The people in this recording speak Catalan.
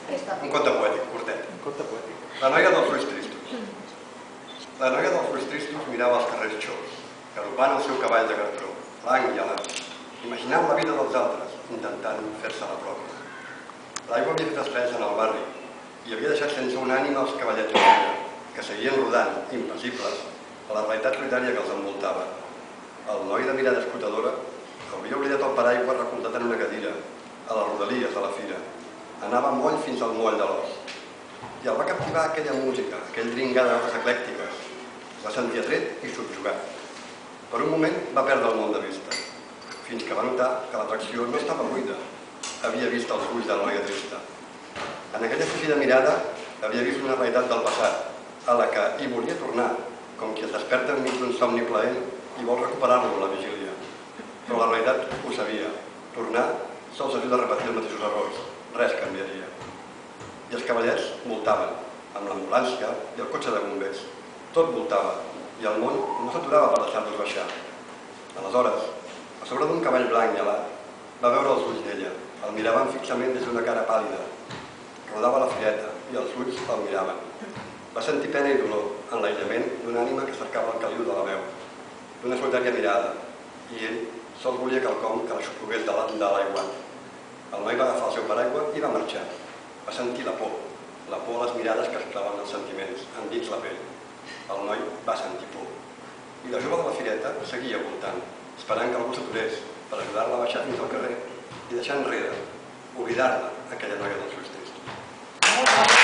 Un conte poètic, curtet. Un conte poètic. La noia dels ulls tristos. La noia dels ulls tristos mirava els carrers xous, galopant el seu cavall de cartró, blanc i alat, imaginant la vida dels altres, intentant fer-se la pròpia. L'aigua havia fet estrès en el barri i havia deixat sense una ànima els cavallets de fulla, que seguien rodant, impassibles, a la realitat solitària que els envoltava. El noi de mirada escrutadora hauria oblidat el paraigua recolzat en una cadira, a les rodalies de la fira. Anava moll fins al moll de l'os. I el va captivar aquella música, aquell dringar de notes eclèctiques. Es va sentir atret i subjugat. Per un moment va perdre el món de vista, fins que va notar que l'atracció no estava buida. Havia vist els ulls de la noia trista. En aquella fugida mirada havia vist una realitat del passat, a la que hi volia tornar, com qui es desperta enmig d'un somni plaent i vol recuperar-lo a la vigília. Però la realitat ho sabia. Tornar sols ajuda a repetir els mateixos errors. Res canviaria. I els cavallers voltaven, amb l'ambulància i el cotxe de bombers. Tot voltava, i el món no s'aturava per deixar-los baixar. Aleshores, a sobre d'un cavall blanc i alat, va veure els ulls d'ella. El miraven fixament des d'una cara pàl·lida. Rodava la fireta i els ulls el miraven. Va sentir pena i dolor en l'aïllament d'una ànima que cercava el caliu de la veu, d'una solitària mirada, i ell sols volia quelcom que l'aixoplugués de l'aiguat. El noi va agafar el seu paraigua i va marxar. Va sentir la por a les mirades que es claven els sentiments, endins la pell. El noi va sentir por. I la jove de la fireta seguia voltant, esperant que algú s'aturés per ajudar-la a baixar fins al carrer i deixar enrere, oblidar-la, aquella noia dels ulls tristos.